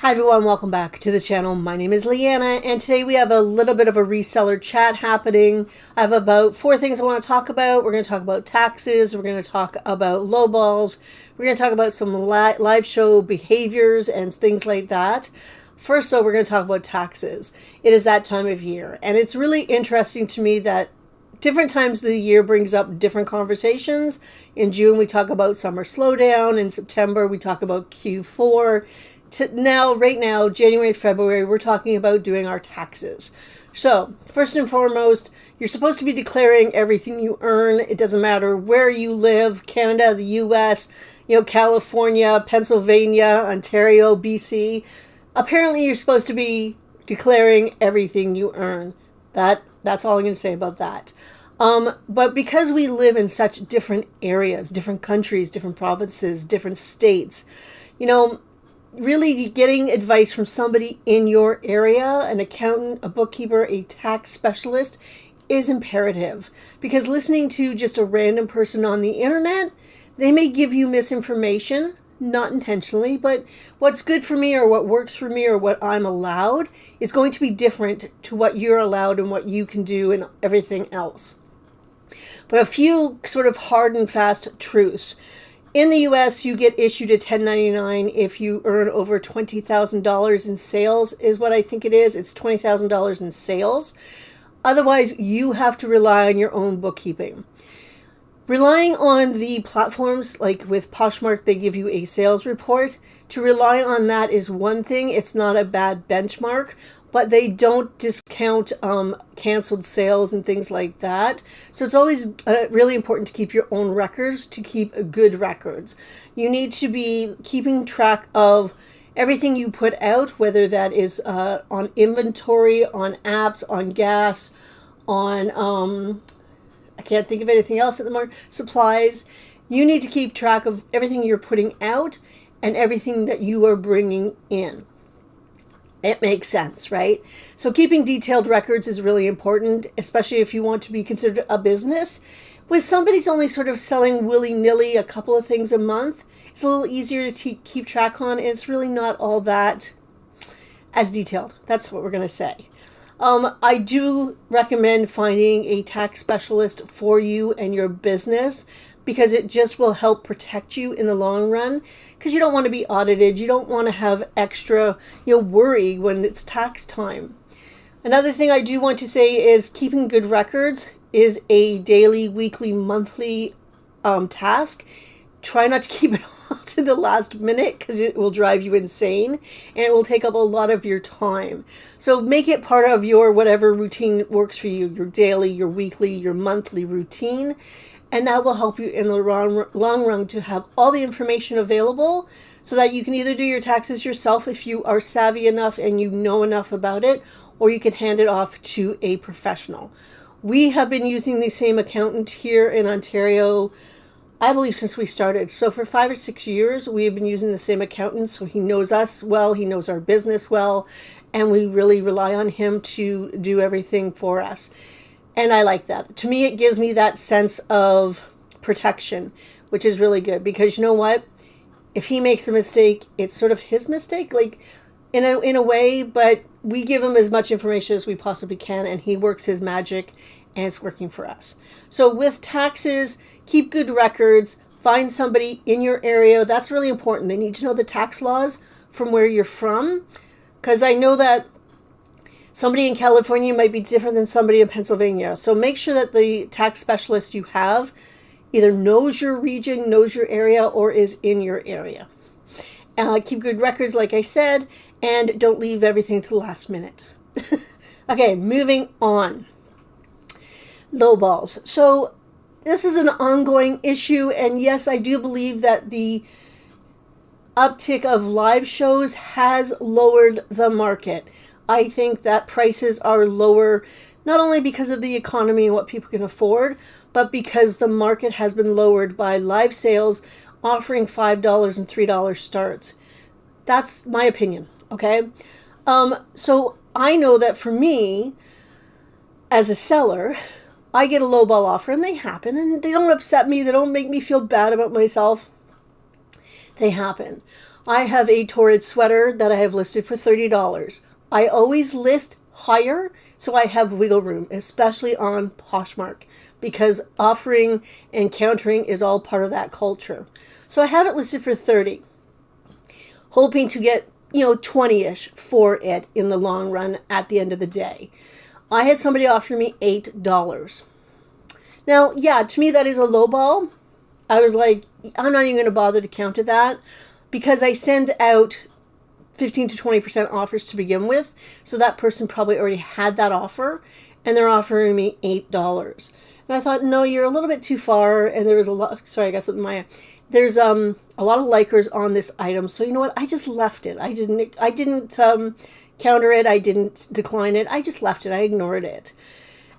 Hi everyone, welcome back to the channel. My name is Leanna and today we have a little bit of a reseller chat happening. I have about 4 things I want to talk about. We're going to talk about taxes, we're going to talk about lowballs, we're going to talk about some live show behaviors and things like that. First though, we're going to talk about taxes. It is that time of year and it's really interesting to me that different times of the year brings up different conversations. In June we talk about summer slowdown, in September we talk about Q4. Right now, January, February, we're talking about doing our taxes. So, first and foremost, you're supposed to be declaring everything you earn. It doesn't matter where you live, Canada, the US, California, Pennsylvania, Ontario, BC. Apparently, you're supposed to be declaring everything you earn. That's all I'm going to say about that. But because we live in such different areas, different countries, different provinces, different states, really getting advice from somebody in your area, an accountant, a bookkeeper, a tax specialist, is imperative. Because listening to just a random person on the internet, they may give you misinformation, not intentionally, but what's good for me or what works for me or what I'm allowed is going to be different to what you're allowed and what you can do and everything else. But a few sort of hard and fast truths. In the US, you get issued a 1099 if you earn over $20,000 in sales, is what I think it is. It's $20,000 in sales. Otherwise, you have to rely on your own bookkeeping. Relying on the platforms, like with Poshmark, they give you a sales report. To rely on that is one thing. It's not a bad benchmark, but they don't discount canceled sales and things like that. So it's always really important to keep your own records, to keep good records. You need to be keeping track of everything you put out, whether that is on inventory, on apps, on gas, on, I can't think of anything else at the moment, supplies. You need to keep track of everything you're putting out and everything that you are bringing in. It makes sense, right? So keeping detailed records is really important, especially if you want to be considered a business. When somebody's only sort of selling willy-nilly a couple of things a month, it's a little easier to keep track on. And it's really not all that as detailed. That's what we're going to say. I do recommend finding a tax specialist for you and your business, because it just will help protect you in the long run, because you don't want to be audited. You don't want to have extra worry when it's tax time. Another thing I do want to say is keeping good records is a daily, weekly, monthly task. Try not to keep it all to the last minute, because it will drive you insane and it will take up a lot of your time. So make it part of your whatever routine works for you, your daily, your weekly, your monthly routine. And that will help you in the long run to have all the information available so that you can either do your taxes yourself if you are savvy enough and you know enough about it, or you can hand it off to a professional. We have been using the same accountant here in Ontario, I believe, since we started. So for 5 or 6 years, we have been using the same accountant. So he knows us well, he knows our business well, and we really rely on him to do everything for us. And I like that. To me, it gives me that sense of protection, which is really good, because you know what? If he makes a mistake, it's sort of his mistake, like in a way, but we give him as much information as we possibly can, and he works his magic, and it's working for us. So with taxes, keep good records, find somebody in your area. That's really important. They need to know the tax laws from where you're from, because I know that somebody in California might be different than somebody in Pennsylvania. So make sure that the tax specialist you have either knows your region, knows your area, or is in your area. Keep good records, like I said, and don't leave everything to the last minute. Okay, moving on. Lowballs. So this is an ongoing issue, and yes, I do believe that the uptick of live shows has lowered the market. I think that prices are lower, not only because of the economy and what people can afford, but because the market has been lowered by live sales offering $5 and $3 starts. That's my opinion, okay? So I know that for me, as a seller, I get a lowball offer, and they happen, and they don't upset me. They don't make me feel bad about myself. They happen. I have a Torrid sweater that I have listed for $30. I always list higher so I have wiggle room, especially on Poshmark, because offering and countering is all part of that culture. So I have it listed for 30, hoping to get 20-ish for it in the long run at the end of the day. I had somebody offer me $8. Now, yeah, to me that is a low ball. I was like, I'm not even going to bother to counter that because I send out 15 to 20% offers to begin with. So that person probably already had that offer and they're offering me $8. And I thought, no, you're a little bit too far. And there was a lot, sorry, I guess there's a lot of likers on this item. So you know what? I just left it. I didn't counter it. I didn't decline it. I just left it. I ignored it.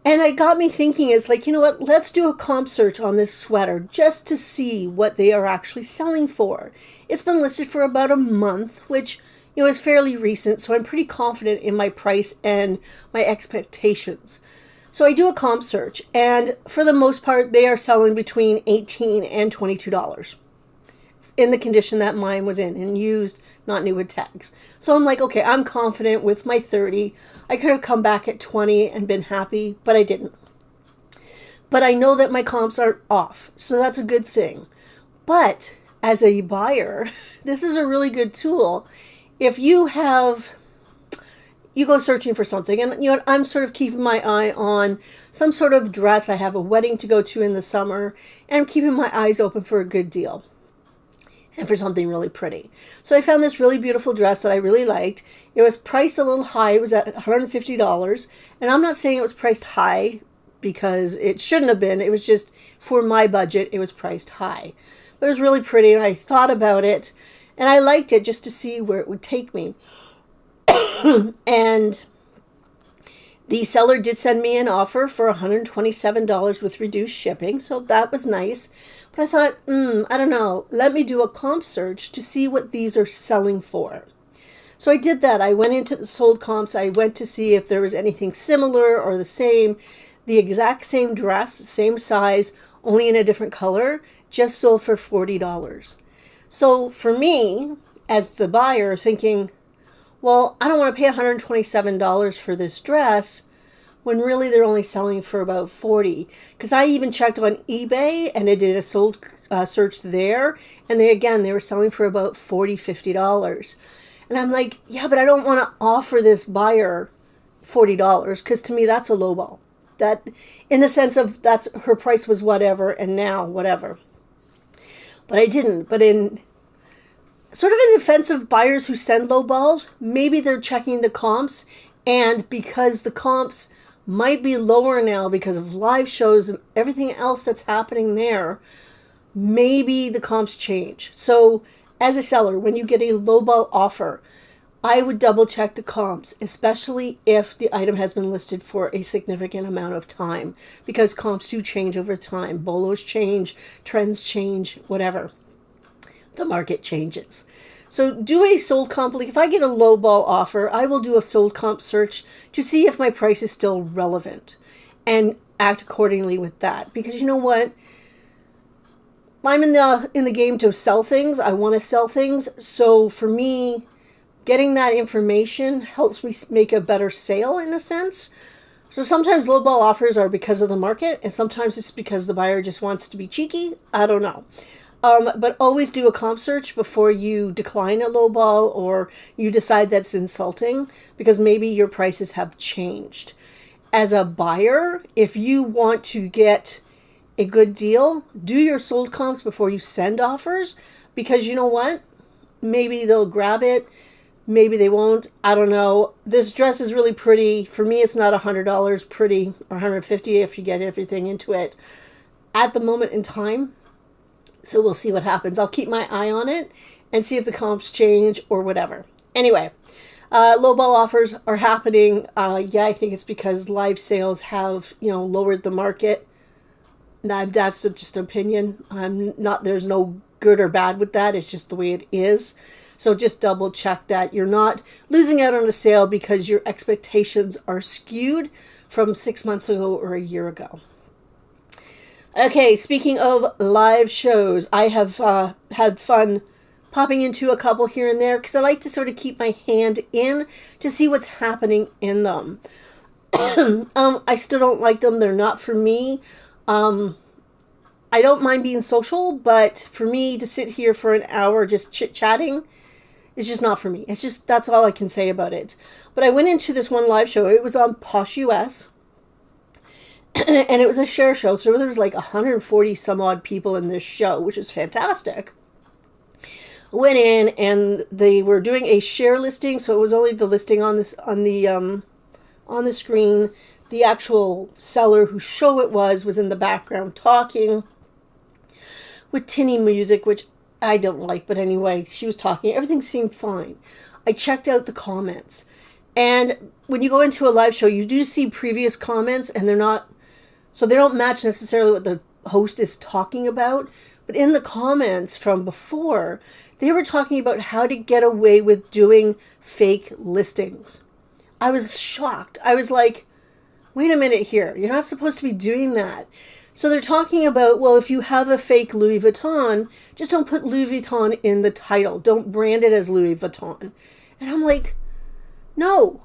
And it got me thinking, it's like, you know what, let's do a comp search on this sweater just to see what they are actually selling for. It's been listed for about a month, which, is fairly recent, so I'm pretty confident in my price and my expectations. So I do a comp search, and for the most part, they are selling between $18 and $22 in the condition that mine was in, and used, not new with tags. So I'm like, okay, I'm confident with my 30. I could have come back at 20 and been happy, but I didn't. But I know that my comps are off, so that's a good thing. But as a buyer, this is a really good tool. If you go searching for something, and I'm sort of keeping my eye on some sort of dress. I have a wedding to go to in the summer, and I'm keeping my eyes open for a good deal and for something really pretty. So I found this really beautiful dress that I really liked. It was priced a little high. It was at $150. And I'm not saying it was priced high because it shouldn't have been. It was just for my budget, it was priced high. But it was really pretty, and I thought about it, and I liked it just to see where it would take me. And the seller did send me an offer for $127 with reduced shipping, so that was nice. But I thought, I don't know, let me do a comp search to see what these are selling for. So I did that. I went into the sold comps. I went to see if there was anything similar or the same, the exact same dress, same size, only in a different color, just sold for $40. So for me, as the buyer, thinking, well, I don't want to pay $127 for this dress when really they're only selling for about $40. Because I even checked on eBay and I did a sold search there, and they were selling for about $40, $50. And I'm like, yeah, but I don't want to offer this buyer $40 because to me that's a lowball. That, in the sense of that's her price was whatever, and now whatever. But I didn't. But in sort of an defense of buyers who send low balls, maybe they're checking the comps, and because the comps might be lower now because of live shows and everything else that's happening there, maybe the comps change. So as a seller, when you get a low ball offer, I would double check the comps, especially if the item has been listed for a significant amount of time, because comps do change over time. Bolos change, trends change, whatever. The market changes. So do a sold comp. Like if I get a low ball offer, I will do a sold comp search to see if my price is still relevant and act accordingly with that. Because you know what? I'm in the game to sell things. I want to sell things. So for me, getting that information helps me make a better sale in a sense. So sometimes low ball offers are because of the market, and sometimes it's because the buyer just wants to be cheeky. I don't know. But always do a comp search before you decline a low ball or you decide that's insulting, because maybe your prices have changed. As a buyer, if you want to get a good deal, do your sold comps before you send offers, because you know what? Maybe they'll grab it. Maybe they won't. I don't know. This dress is really pretty. For me, it's not $100 pretty, or $150 if you get everything into it at the moment in time. So we'll see what happens. I'll keep my eye on it and see if the comps change or whatever. Anyway, lowball offers are happening. Yeah, I think it's because live sales have, lowered the market. Now, that's just an opinion. There's no good or bad with that. It's just the way it is. So just double check that you're not losing out on a sale because your expectations are skewed from 6 months ago or a year ago. Okay, speaking of live shows, I have had fun popping into a couple here and there because I like to sort of keep my hand in to see what's happening in them. I still don't like them. They're not for me. I don't mind being social, but for me to sit here for an hour just chit-chatting is just not for me. It's just, that's all I can say about it. But I went into this one live show. It was on Posh US. And it was a share show. So there was like 140 some odd people in this show, which is fantastic. Went in and they were doing a share listing. So it was only the listing on the screen. The actual seller whose show it was in the background talking with tinny music, which I don't like, but anyway, she was talking. Everything seemed fine. I checked out the comments. And when you go into a live show, you do see previous comments, and they're not, so they don't match necessarily what the host is talking about. But in the comments from before, they were talking about how to get away with doing fake listings. I was shocked. I was like, wait a minute here. You're not supposed to be doing that. So they're talking about, well, if you have a fake Louis Vuitton, just don't put Louis Vuitton in the title. Don't brand it as Louis Vuitton. And I'm like, no.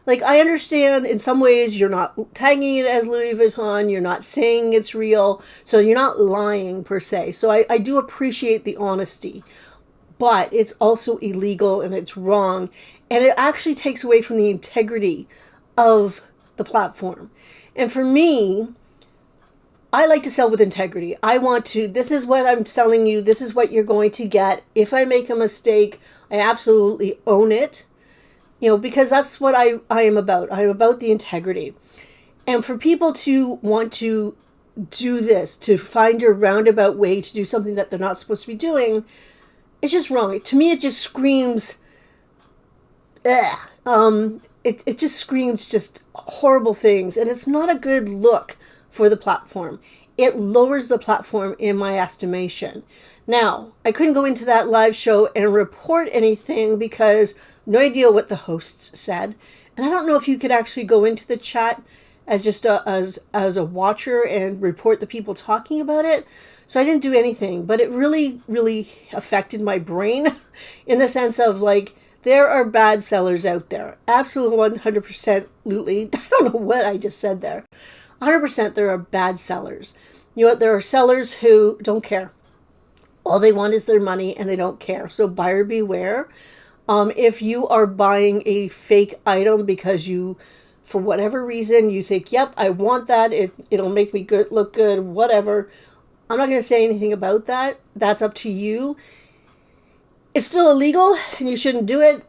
Like, I understand in some ways you're not tagging it as Louis Vuitton. You're not saying it's real. So you're not lying per se. So I do appreciate the honesty. But it's also illegal and it's wrong. And it actually takes away from the integrity of the platform. And for me, I like to sell with integrity. I want to, this is what I'm selling you. This is what you're going to get. If I make a mistake, I absolutely own it. Because that's what I am about. I am about the integrity. And for people to want to do this, to find a roundabout way to do something that they're not supposed to be doing, it's just wrong. To me, it just screams, it just screams just horrible things, and it's not a good look for the platform. It lowers the platform in my estimation. Now, I couldn't go into that live show and report anything because no idea what the hosts said, and I don't know if you could actually go into the chat as just as a watcher and report the people talking about it. So I didn't do anything, but it really, really affected my brain in the sense of like, there are bad sellers out there. Absolutely 100%. I don't know what I just said there. 100% there are bad sellers. You know what? There are sellers who don't care. All they want is their money and they don't care. So buyer beware. If you are buying a fake item because you, for whatever reason, you think, yep, I want that. It'll make me look good, whatever. I'm not going to say anything about that. That's up to you. It's still illegal and you shouldn't do it.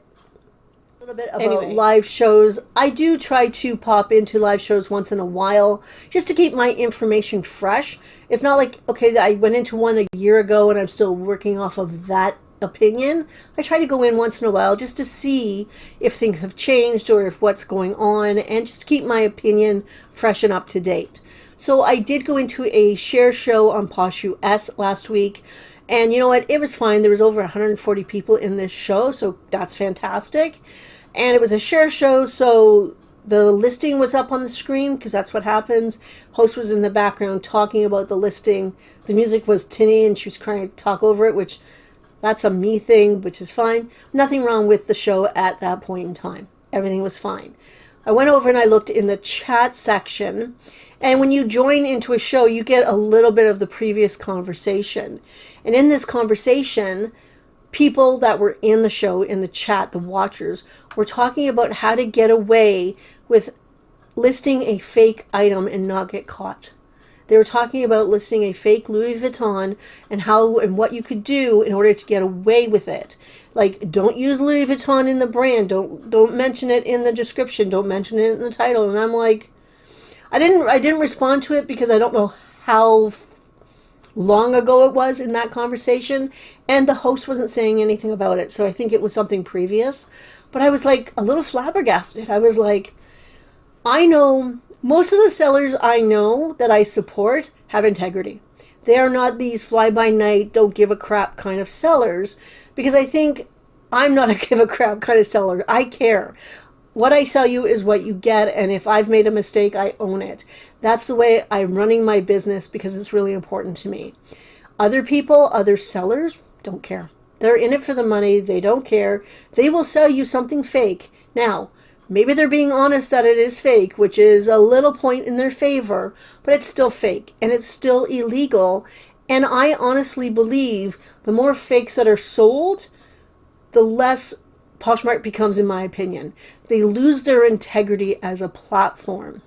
A little bit about live shows. I do try to pop into live shows once in a while just to keep my information fresh. It's not like, okay, I went into one a year ago and I'm still working off of that opinion. I try to go in once in a while just to see if things have changed or if what's going on, and just to keep my opinion fresh and up to date. So I did go into a share show on Posh US last week. And you know what? It was fine. There was over 140 people in this show, so that's fantastic. And it was a share show, so the listing was up on the screen because that's what happens. Host was in the background talking about the listing. The music was tinny and she was trying to talk over it, which that's a me thing, which is fine. Nothing wrong with the show at that point in time. Everything was fine. I went over and I looked in the chat section. And when you join into a show, you get a little bit of the previous conversation. And in this conversation, people that were in the show, in the chat, the watchers, were talking about how to get away with listing a fake item and not get caught. They were talking about listing a fake Louis Vuitton and how and what you could do in order to get away with it. Like, don't use Louis Vuitton in the brand. Don't mention it in the description. Don't mention it in the title. And I'm like, I didn't respond to it because I don't know how long ago it was in that conversation, and the host wasn't saying anything about it, so I think it was something previous. But I was like a little flabbergasted. I was like, I know most of the sellers I know that I support have integrity. They are not these fly-by-night, don't give a crap kind of sellers, because I think I'm not a give a crap kind of seller. I care. What I sell you is what you get, and if I've made a mistake, I own it. That's the way I'm running my business because it's really important to me. Other people, other sellers, don't care. They're in it for the money. They don't care. They will sell you something fake. Now, maybe they're being honest that it is fake, which is a little point in their favor, but it's still fake and it's still illegal. And I honestly believe the more fakes that are sold, the less Poshmark becomes, in my opinion. They lose their integrity as a platform.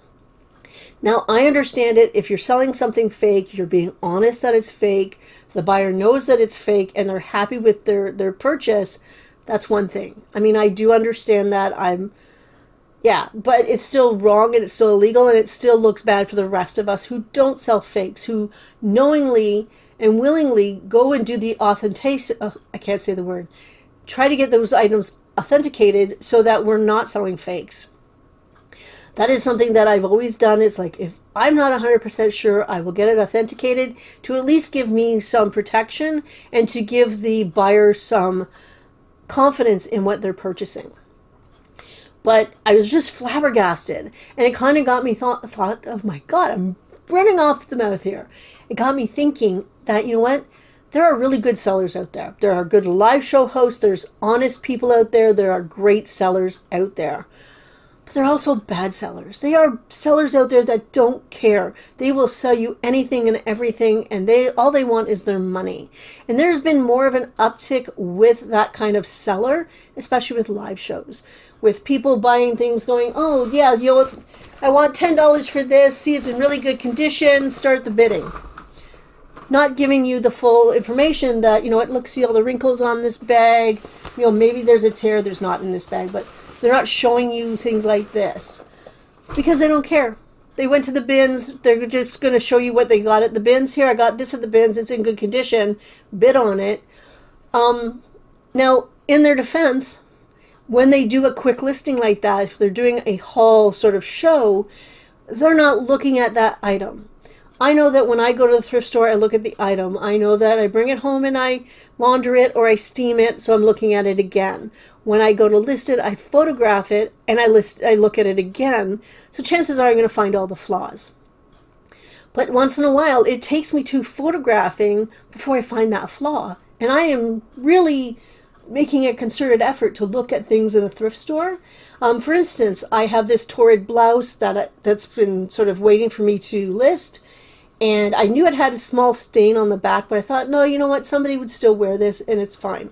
Now, I understand it. If you're selling something fake, you're being honest that it's fake, the buyer knows that it's fake, and they're happy with their purchase, that's one thing. I mean, I do understand that. But it's still wrong and it's still illegal, and it still looks bad for the rest of us who don't sell fakes, who knowingly and willingly go and do the authentication. I can't say the word. Try to get those items authenticated so that we're not selling fakes. That is something that I've always done. It's like, if I'm not 100% sure, I will get it authenticated to at least give me some protection and to give the buyer some confidence in what they're purchasing. But I was just flabbergasted, and it kind of got me thought, oh my God, I'm running off the mouth here. It got me thinking that, you know what? There are really good sellers out there. There are good live show hosts. There's honest people out there. There are great sellers out there. But there are also bad sellers. They are sellers out there that don't care. They will sell you anything and everything, and all they want is their money. And there's been more of an uptick with that kind of seller, especially with live shows, with people buying things going, oh yeah, you know what, I want $10 for this. See, it's in really good condition. Start the bidding. Not giving you the full information that, you know what, look, see all the wrinkles on this bag. You know, maybe there's a tear. There's not in this bag, but they're not showing you things like this because they don't care. They went to the bins. They're just going to show you what they got at the bins. Here, I got this at the bins. It's in good condition. Bid on it. Now, in their defense, when they do a quick listing like that, if they're doing a haul sort of show, they're not looking at that item. I know that when I go to the thrift store, I look at the item. I know that I bring it home and I launder it or I steam it, so I'm looking at it again. When I go to list it, I photograph it and I look at it again. So chances are I'm going to find all the flaws. But once in a while, it takes me to photographing before I find that flaw. And I am really making a concerted effort to look at things in a thrift store. For instance, I have this torrid blouse that's been sort of waiting for me to list. And I knew it had a small stain on the back, but I thought, no, you know what? Somebody would still wear this and it's fine.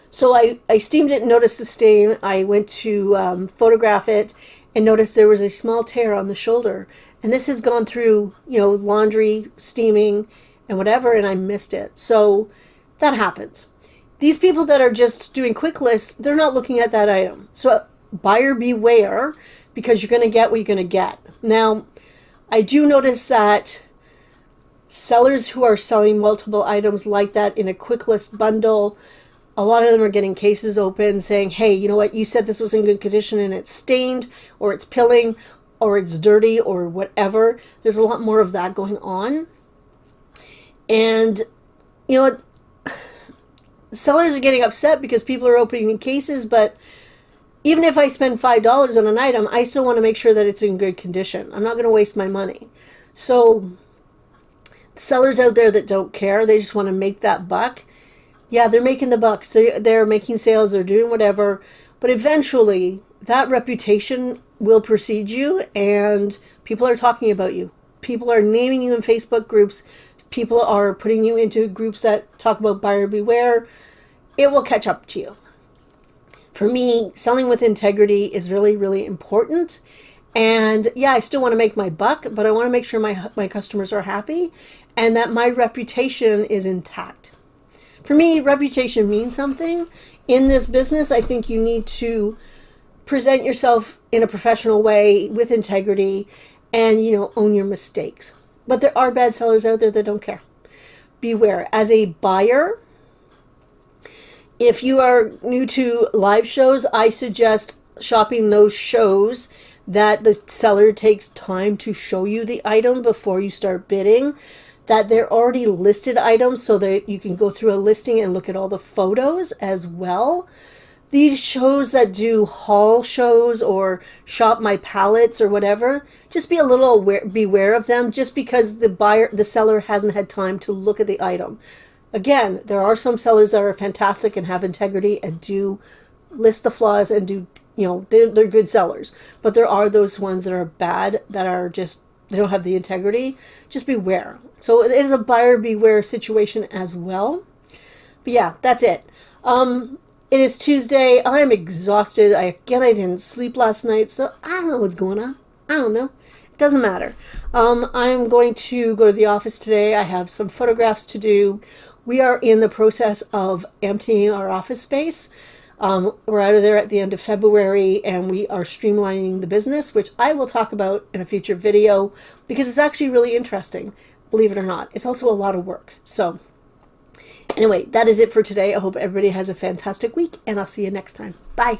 So I steamed it and noticed the stain. I went to photograph it and noticed there was a small tear on the shoulder. And this has gone through, you know, laundry, steaming, and whatever, and I missed it. So that happens. These people that are just doing quick lists, they're not looking at that item. So buyer beware, because you're going to get what you're going to get. Now, I do notice that sellers who are selling multiple items like that in a quick list bundle, a lot of them are getting cases open saying, hey, you know what, you said this was in good condition and it's stained or it's pilling or it's dirty or whatever. There's a lot more of that going on. And, you know what, sellers are getting upset because people are opening cases, but even if I spend $5 on an item, I still want to make sure that it's in good condition. I'm not going to waste my money. So sellers out there that don't care, they just want to make that buck. Yeah, they're making the buck. So they're making sales, they're doing whatever. But eventually, that reputation will precede you, and people are talking about you. People are naming you in Facebook groups. People are putting you into groups that talk about buyer beware. It will catch up to you. For me, selling with integrity is really, really important. And yeah, I still want to make my buck, but I want to make sure my customers are happy and that my reputation is intact. For me, reputation means something. In this business, I think you need to present yourself in a professional way with integrity and, you know, own your mistakes. But there are bad sellers out there that don't care. Beware. As a buyer, if you are new to live shows, I suggest shopping those shows that the seller takes time to show you the item before you start bidding, that they're already listed items so that you can go through a listing and look at all the photos as well. these shows that do haul shows or shop my palettes or whatever, just be a little beware of them, just because the seller hasn't had time to look at the item. Again, there are some sellers that are fantastic and have integrity and do list the flaws and do, they're good sellers. But there are those ones that are bad, that are just, they don't have the integrity. Just beware. So it is a buyer beware situation as well. But yeah, that's it. It is Tuesday. I'm exhausted. I didn't sleep last night, so I don't know what's going on. I don't know. It doesn't matter. I'm going to go to the office today. I have some photographs to do. We are in the process of emptying our office space. We're out of there at the end of February, and we are streamlining the business, which I will talk about in a future video because it's actually really interesting, believe it or not. It's also a lot of work. So anyway, that is it for today. I hope everybody has a fantastic week, and I'll see you next time. Bye.